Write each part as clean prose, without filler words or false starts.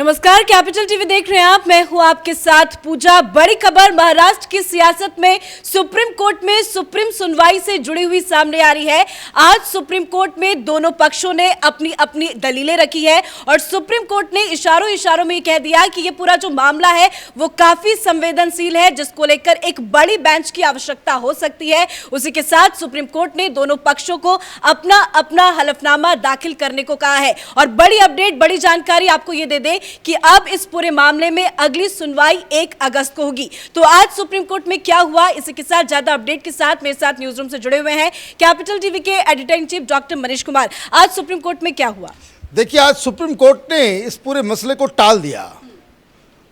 नमस्कार, capital TV देख रहे हैं आप। मैं हूं आपके साथ पूजा। बड़ी खबर महाराष्ट्र की सियासत में सुप्रीम कोर्ट में सुप्रीम सुनवाई से जुड़ी हुई सामने आ रही है। आज सुप्रीम कोर्ट में दोनों पक्षों ने अपनी अपनी दलीलें रखी है और सुप्रीम कोर्ट ने इशारों में कह दिया कि ये पूरा जो मामला है वो काफी संवेदनशील है, जिसको लेकर एक बड़ी बेंच की आवश्यकता हो सकती है। उसी के साथ सुप्रीम कोर्ट ने दोनों पक्षों को अपना अपना हलफनामा दाखिल करने को कहा है। और बड़ी अपडेट, बड़ी जानकारी आपको ये दे दे कि अब इस पूरे मामले में अगली सुनवाई 1 अगस्त को होगी। तो आज सुप्रीम कोर्ट में क्या हुआ, इसी के साथ ज्यादा अपडेट के साथ मेरे साथ न्यूज रूम से जुड़े हुए हैं कैपिटल टीवी के editor in chief doctor Manish Kumar. आज सुप्रीम कोर्ट में क्या हुआ? देखिए, आज सुप्रीम कोर्ट ने इस पूरे मसले को टाल दिया।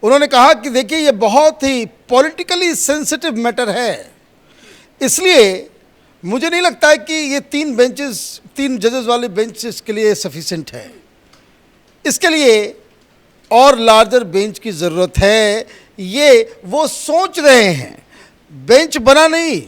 उन्होंने कहा कि देखिए, ये बहुत ही पॉलिटिकली सेंसिटिव मैटर है, इसलिए मुझे नहीं लगता है कि ये 3 जजेस वाले बेंच इसके लिए सफिशिएंट है। इसके लिए और लार्जर बेंच की ज़रूरत है। ये वो सोच रहे हैं, बेंच बना नहीं।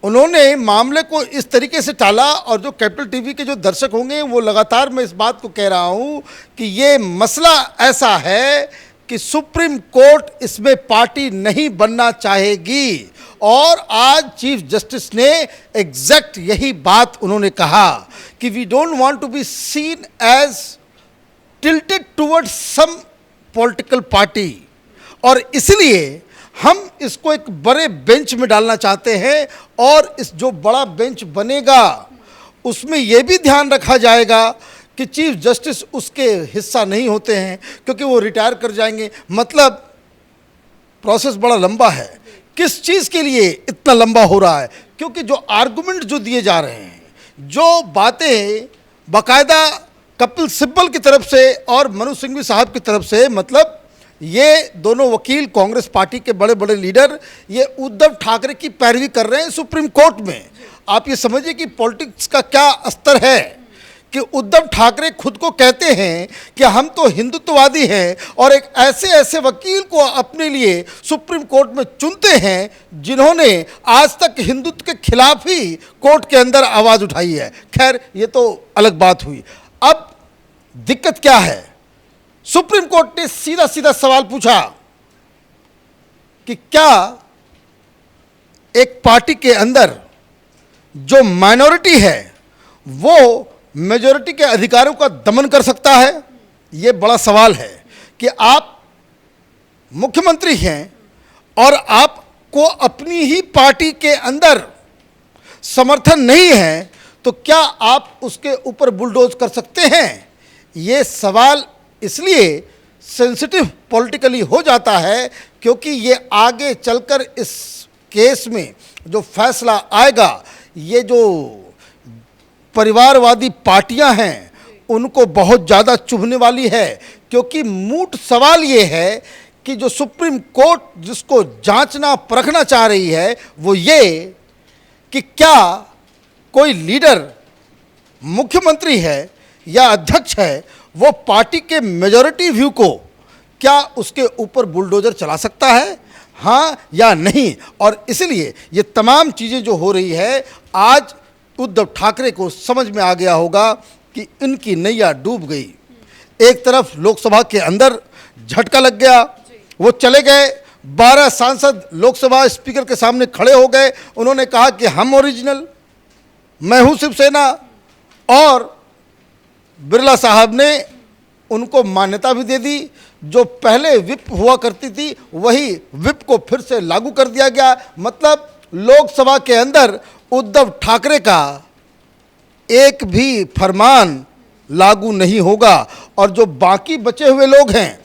उन्होंने मामले को इस तरीके से टाला और जो कैपिटल टीवी के जो दर्शक होंगे वो लगातार मैं इस बात को कह रहा हूँ कि ये मसला ऐसा है कि सुप्रीम कोर्ट इसमें पार्टी नहीं बनना चाहेगी। और आज चीफ जस्टिस ने एग्जैक्ट यही बात उन्होंने कहा कि we don't want to be seen as tilted towards some political party, और इसलिए हम इसको एक बड़े बेंच में डालना चाहते हैं। और इस जो बड़ा बेंच बनेगा उसमें यह भी ध्यान रखा जाएगा कि चीफ जस्टिस उसके हिस्सा नहीं होते हैं, क्योंकि वो रिटायर कर जाएंगे। मतलब प्रोसेस बड़ा लंबा है। किस चीज़ के लिए इतना लंबा हो रहा है? क्योंकि जो आर्गुमेंट जो दिए जा रहे हैं, जो बातें बाकायदा कपिल सिब्बल की तरफ से और मनु सिंघवी साहब की तरफ से, मतलब ये दोनों वकील कांग्रेस पार्टी के बड़े बड़े लीडर, ये उद्धव ठाकरे की पैरवी कर रहे हैं सुप्रीम कोर्ट में। आप ये समझिए कि पॉलिटिक्स का क्या स्तर है कि उद्धव ठाकरे खुद को कहते हैं कि हम तो हिंदुत्ववादी हैं, और एक ऐसे वकील को अपने लिए सुप्रीम कोर्ट में चुनते हैं जिन्होंने आज तक हिंदुत्व के खिलाफ ही कोर्ट के अंदर आवाज़ उठाई है। खैर, ये तो अलग बात हुई। अब दिक्कत क्या है? सुप्रीम कोर्ट ने सीधा सवाल पूछा कि क्या एक पार्टी के अंदर जो माइनॉरिटी है वो मेजॉरिटी के अधिकारों का दमन कर सकता है? ये बड़ा सवाल है कि आप मुख्यमंत्री हैं और आपको अपनी ही पार्टी के अंदर समर्थन नहीं है, तो क्या आप उसके ऊपर बुलडोज कर सकते हैं? ये सवाल इसलिए सेंसिटिव पॉलिटिकली हो जाता है क्योंकि ये आगे चलकर इस केस में जो फैसला आएगा, ये जो परिवारवादी पार्टियां हैं उनको बहुत ज़्यादा चुभने वाली है। क्योंकि मूल सवाल ये है कि जो सुप्रीम कोर्ट जिसको जांचना परखना चाह रही है वो ये कि क्या कोई लीडर मुख्यमंत्री है या अध्यक्ष है, वो पार्टी के मेजॉरिटी व्यू को क्या उसके ऊपर बुलडोजर चला सकता है, हाँ या नहीं। और इसलिए ये तमाम चीज़ें जो हो रही है, आज उद्धव ठाकरे को समझ में आ गया होगा कि इनकी नैया डूब गई। एक तरफ लोकसभा के अंदर झटका लग गया, वो चले गए। 12 सांसद लोकसभा स्पीकर के सामने खड़े हो गए। उन्होंने कहा कि हम ओरिजिनल, मैं हूँ शिवसेना। और बिरला साहब ने उनको मान्यता भी दे दी। जो पहले विप हुआ करती थी वही विप को फिर से लागू कर दिया गया। मतलब लोकसभा के अंदर उद्धव ठाकरे का एक भी फरमान लागू नहीं होगा। और जो बाकी बचे हुए लोग हैं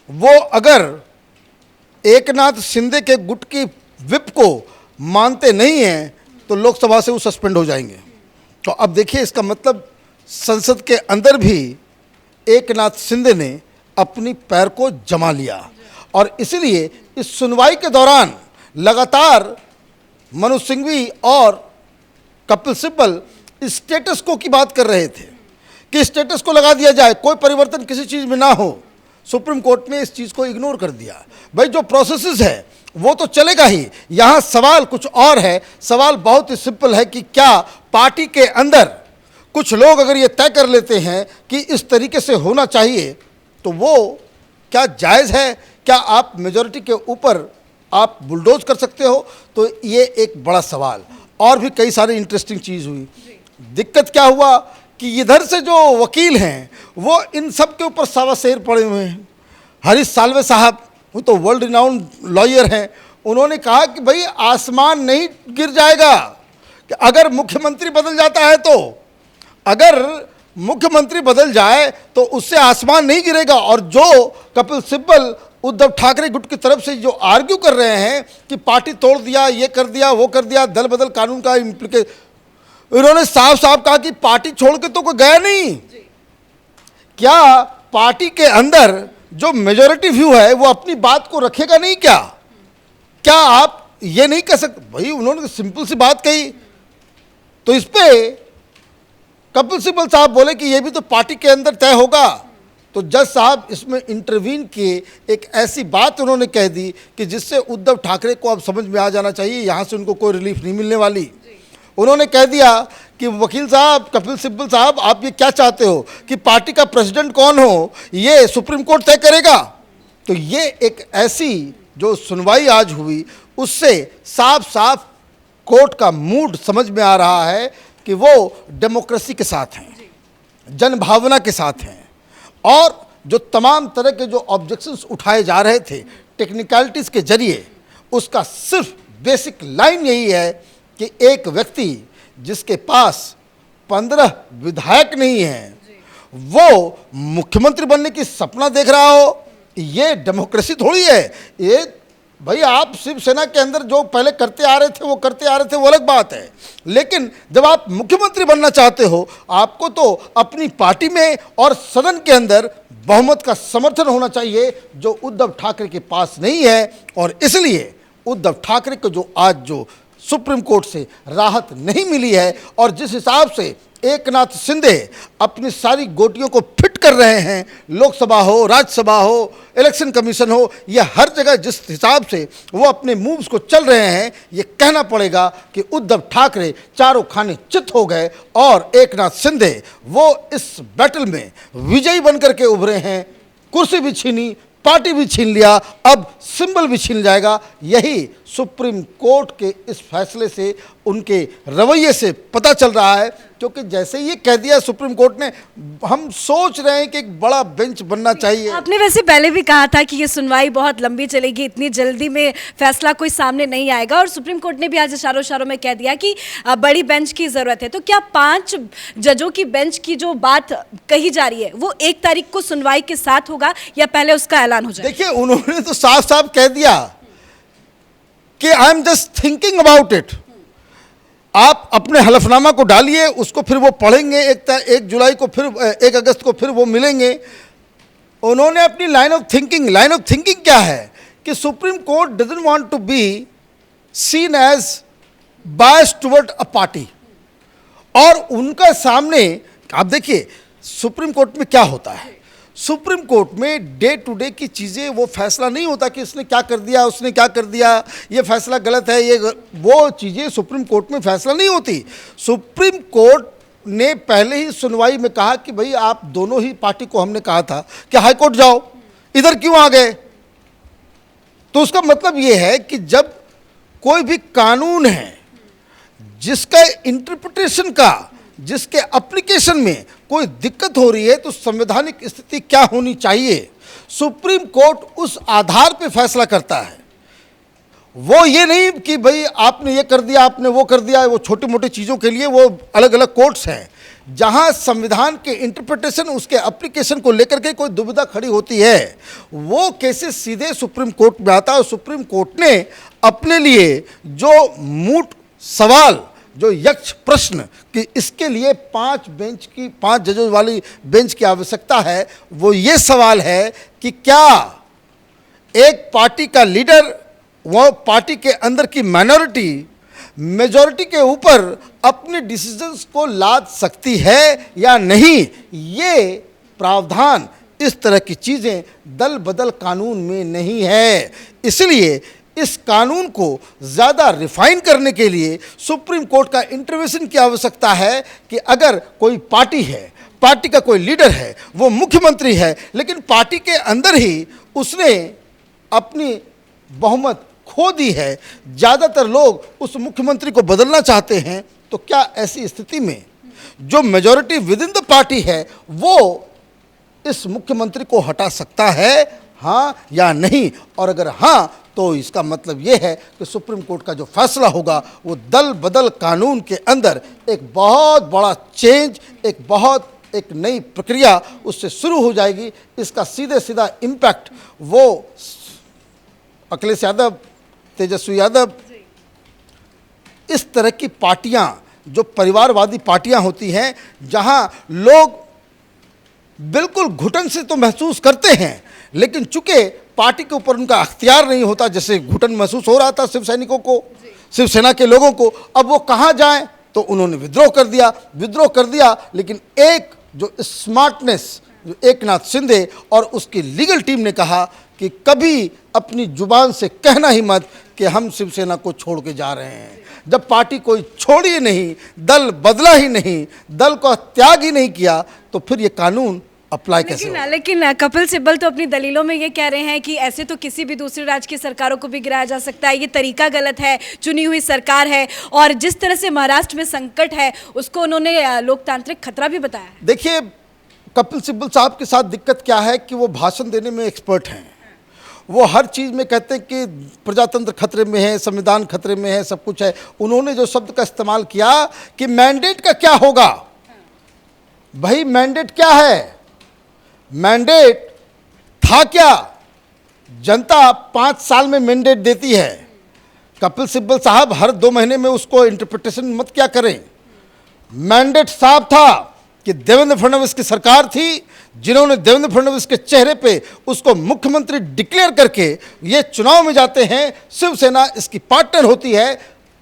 वो अगर एकनाथ शिंदे के गुट की विप को मानते नहीं हैं तो लोकसभा से वो सस्पेंड हो जाएंगे। तो अब देखिए, इसका मतलब संसद के अंदर भी एकनाथ शिंदे ने अपनी पैर को जमा लिया। और इसलिए इस सुनवाई के दौरान लगातार मनु सिंघवी और कपिल सिब्बल स्टेटस को की बात कर रहे थे कि स्टेटस को लगा दिया जाए, कोई परिवर्तन किसी चीज़ में ना हो। सुप्रीम कोर्ट ने इस चीज़ को इग्नोर कर दिया। भाई, जो प्रोसेसेस है वो तो चलेगा ही। यहाँ सवाल कुछ और है। सवाल बहुत ही सिंपल है कि क्या पार्टी के अंदर कुछ लोग अगर ये तय कर लेते हैं कि इस तरीके से होना चाहिए, तो वो क्या जायज़ है? क्या आप मेजॉरिटी के ऊपर आप बुलडोज कर सकते हो? तो ये एक बड़ा सवाल। और भी कई सारी इंटरेस्टिंग चीज़ हुई। दिक्कत क्या हुआ कि इधर से जो वकील हैं वो इन सब के ऊपर सावा शेर पड़े हुए हैं। हरीश साल्वे साहब, वो तो वर्ल्ड रिनाउंड लॉयर हैं, उन्होंने कहा कि भाई आसमान नहीं गिर जाएगा कि अगर मुख्यमंत्री बदल जाता है तो, अगर मुख्यमंत्री बदल जाए तो उससे आसमान नहीं गिरेगा। और जो कपिल सिब्बल उद्धव ठाकरे गुट की तरफ से जो आर्ग्यू कर रहे हैं कि पार्टी तोड़ दिया, ये कर दिया, वो कर दिया, दल बदल कानून का इम्प्लीकेशन, उन्होंने साफ साफ कहा कि पार्टी छोड़ के तो कोई गया नहीं। क्या पार्टी के अंदर जो मेजॉरिटी व्यू है वो अपनी बात को रखेगा नहीं? क्या आप ये नहीं कह सकते? भाई उन्होंने सिंपल सी बात कही। तो इस पे कपिल सिब्बल साहब बोले कि ये भी तो पार्टी के अंदर तय होगा। तो जज साहब इसमें इंटरवीन किए, एक ऐसी बात उन्होंने कह दी कि जिससे उद्धव ठाकरे को अब समझ में आ जाना चाहिए यहाँ से उनको कोई रिलीफ नहीं मिलने वाली। उन्होंने कह दिया कि वकील साहब, कपिल सिब्बल साहब, आप ये क्या चाहते हो कि पार्टी का प्रेसिडेंट कौन हो ये सुप्रीम कोर्ट तय करेगा? तो ये एक ऐसी जो सुनवाई आज हुई उससे साफ साफ कोर्ट का मूड समझ में आ रहा है कि वो डेमोक्रेसी के साथ हैं, जनभावना के साथ हैं। और जो तमाम तरह के जो ऑब्जेक्शंस उठाए जा रहे थे टेक्निकलिटीज़ के जरिए, उसका सिर्फ बेसिक लाइन यही है कि एक व्यक्ति जिसके पास 15 विधायक नहीं हैं वो मुख्यमंत्री बनने की सपना देख रहा हो, ये डेमोक्रेसी थोड़ी है। ये भाई आप शिवसेना के अंदर जो पहले करते आ रहे थे वो करते आ रहे थे, वो अलग बात है। लेकिन जब आप मुख्यमंत्री बनना चाहते हो, आपको तो अपनी पार्टी में और सदन के अंदर बहुमत का समर्थन होना चाहिए, जो उद्धव ठाकरे के पास नहीं है। और इसलिए उद्धव ठाकरे को जो आज जो सुप्रीम कोर्ट से राहत नहीं मिली है, और जिस हिसाब से एकनाथ शिंदे अपनी सारी गोटियों को फिट कर रहे हैं, लोकसभा हो, राज्यसभा हो, इलेक्शन कमीशन हो, यह हर जगह जिस हिसाब से वो अपने मूव्स को चल रहे हैं, ये कहना पड़ेगा कि उद्धव ठाकरे चारों खाने चित हो गए और एकनाथ शिंदे वो इस बैटल में विजयी बनकर के उभरे हैं। कुर्सी भी छीनी, पार्टी भी छीन लिया, अब सिंबल भी छीन जाएगा। यही सुप्रीम कोर्ट के इस फैसले से, उनके रवैये से पता चल रहा है। क्योंकि जैसे ये कह दिया सुप्रीम कोर्ट ने, हम सोच रहे हैं कि एक बड़ा बेंच बनना चाहिए। आपने वैसे पहले भी कहा था कि ये सुनवाई बहुत लंबी चलेगी, इतनी जल्दी में फैसला कोई सामने नहीं आएगा, और सुप्रीम कोर्ट ने भी आज इशारों इशारों में कह दिया कि बड़ी बेंच की ज़रूरत है। तो क्या 5 जजों की बेंच की जो बात कही जा रही है वो 1 तारीख को सुनवाई के साथ होगा या पहले उसका ऐलान हो जाएगा? देखिए, उन्होंने तो साफ साफ कह दिया कि I am just thinking about it. आप अपने हलफनामा को डालिए, उसको फिर वो पढ़ेंगे, 1 जुलाई को, फिर 1 अगस्त को फिर वो मिलेंगे। उन्होंने अपनी लाइन ऑफ थिंकिंग क्या है कि Supreme Court doesn't want to be seen as bias toward a party. और उनका सामने आप देखिए सुप्रीम कोर्ट में क्या होता है, सुप्रीम कोर्ट में डे टू डे की चीज़ें, वो फैसला नहीं होता कि इसने क्या कर दिया, उसने क्या कर दिया, ये फैसला गलत है, वो चीज़ें सुप्रीम कोर्ट में फैसला नहीं होती। सुप्रीम कोर्ट ने पहले ही सुनवाई में कहा कि भाई आप दोनों ही पार्टी को, हमने कहा था कि हाई कोर्ट जाओ, इधर क्यों आ गए? तो उसका मतलब ये है कि जब कोई भी कानून है जिसका इंटरप्रिटेशन का, जिसके एप्लीकेशन में कोई दिक्कत हो रही है, तो संवैधानिक स्थिति क्या होनी चाहिए, सुप्रीम कोर्ट उस आधार पे फैसला करता है। वो ये नहीं कि भाई आपने ये कर दिया, आपने वो कर दिया। वो छोटी मोटी चीज़ों के लिए वो अलग अलग कोर्ट्स हैं, जहां संविधान के इंटरप्रिटेशन, उसके एप्लीकेशन को लेकर के कोई दुविधा खड़ी होती है, वो केसेस सीधे सुप्रीम कोर्ट में आता है। और सुप्रीम कोर्ट ने अपने लिए जो मूट सवाल, जो यक्ष प्रश्न कि इसके लिए 5 जजों वाली बेंच की आवश्यकता है, वो ये सवाल है कि क्या एक पार्टी का लीडर, वो पार्टी के अंदर की माइनॉरिटी मेजॉरिटी के ऊपर अपने डिसीजंस को लाद सकती है या नहीं। ये प्रावधान, इस तरह की चीज़ें दल बदल कानून में नहीं है। इसलिए इस कानून को ज़्यादा रिफाइन करने के लिए सुप्रीम कोर्ट का इंटरवेंशन की आवश्यकता है कि अगर कोई पार्टी है, पार्टी का कोई लीडर है, वो मुख्यमंत्री है, लेकिन पार्टी के अंदर ही उसने अपनी बहुमत खो दी है, ज़्यादातर लोग उस मुख्यमंत्री को बदलना चाहते हैं, तो क्या ऐसी स्थिति में जो majority with in the party है वो इस मुख्यमंत्री को हटा सकता है, हाँ या नहीं? और अगर हाँ तो इसका मतलब ये है कि सुप्रीम कोर्ट का जो फैसला होगा वो दल बदल कानून के अंदर एक बहुत बड़ा चेंज, एक नई प्रक्रिया उससे शुरू हो जाएगी। इसका सीधे सीधा इम्पैक्ट वो अखिलेश यादव, तेजस्वी यादव, इस तरह की पार्टियां जो परिवारवादी पार्टियां होती हैं, जहां लोग बिल्कुल घुटन से तो महसूस करते हैं, लेकिन चूंकि पार्टी के ऊपर उनका अख्तियार नहीं होता, जैसे घुटन महसूस हो रहा था शिव सैनिकों को, शिवसेना के लोगों को, अब वो कहाँ जाएं? तो उन्होंने विद्रोह कर दिया। लेकिन एक जो स्मार्टनेस जो एकनाथ शिंदे और उसकी लीगल टीम ने कहा कि कभी अपनी जुबान से कहना ही मत कि हम शिवसेना को छोड़ के जा रहे हैं। जब पार्टी कोई छोड़ी ही नहीं, दल बदला ही नहीं, दल को त्याग ही नहीं किया, तो फिर ये कानून अप्लाई कैसे होगा? लेकिन कपिल सिब्बल तो अपनी दलीलों में ये कह रहे हैं कि ऐसे तो किसी भी दूसरे राज्य की सरकारों को भी गिराया जा सकता है, ये तरीका गलत है, चुनी हुई सरकार है, और जिस तरह से महाराष्ट्र में संकट है उसको उन्होंने लोकतांत्रिक खतरा भी बताया है। देखिए, कपिल सिब्बल साहब के साथ दिक्कत क्या है कि वो भाषण देने में एक्सपर्ट हैं। वो हर चीज़ में कहते हैं कि प्रजातंत्र खतरे में है, संविधान खतरे में है, सब कुछ है। उन्होंने जो शब्द का इस्तेमाल किया कि मैंडेट का क्या होगा, भाई मैंडेट क्या है? मैंडेट था क्या? जनता 5 साल में मैंडेट देती है। कपिल सिब्बल साहब हर 2 महीने में उसको इंटरप्रिटेशन मत क्या करें। मैंडेट साफ था कि देवेंद्र फडणवीस की सरकार थी, जिन्होंने देवेंद्र फडणवीस के चेहरे पे उसको मुख्यमंत्री डिक्लेयर करके ये चुनाव में जाते हैं, शिवसेना इसकी पार्टनर होती है।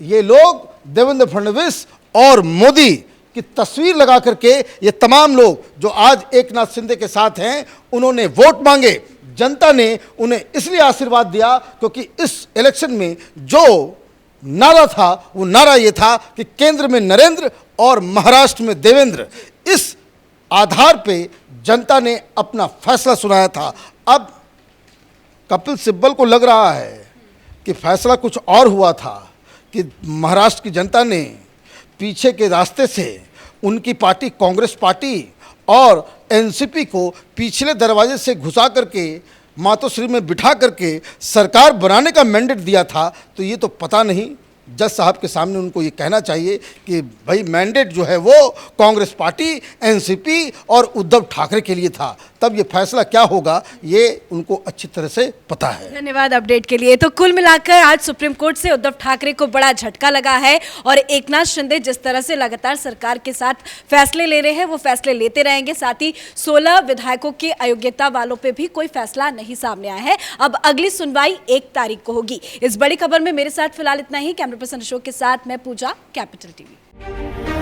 ये लोग देवेंद्र फडणवीस और मोदी की तस्वीर लगा करके, ये तमाम लोग जो आज एकनाथ शिंदे के साथ हैं, उन्होंने वोट मांगे। जनता ने उन्हें इसलिए आशीर्वाद दिया क्योंकि इस इलेक्शन में जो नारा था वो नारा ये था कि केंद्र में नरेंद्र और महाराष्ट्र में देवेंद्र। इस आधार पे जनता ने अपना फैसला सुनाया था। अब कपिल सिब्बल को लग रहा है कि फैसला कुछ और हुआ था, कि महाराष्ट्र की जनता ने पीछे के रास्ते से उनकी पार्टी कांग्रेस पार्टी और एनसीपी को पिछले दरवाजे से घुसा करके मातोश्री में बिठा करके सरकार बनाने का मैंडेट दिया था। तो ये तो पता नहीं, जज साहब के सामने उनको ये कहना चाहिए कि भाई मैंडेट जो है वो कांग्रेस पार्टी, एनसीपी और उद्धव ठाकरे के लिए था। तब ये फैसला क्या होगा ये उनको अच्छी तरह से पता है। धन्यवाद अपडेट के लिए। तो कुल मिलाकर आज सुप्रीम कोर्ट से उद्धव ठाकरे को बड़ा झटका लगा है, और एकनाथ शिंदे जिस तरह से लगातार सरकार के साथ फैसले ले रहे हैं वो फैसले लेते रहेंगे। साथ ही 16 विधायकों की अयोग्यता वालों पे भी कोई फैसला नहीं सामने आया है। अब अगली सुनवाई 1 तारीख को होगी। इस बड़ी खबर में मेरे साथ फिलहाल इतना ही। कैमरा पर्सन अशोक के साथ मैं पूजा, कैपिटल टीवी।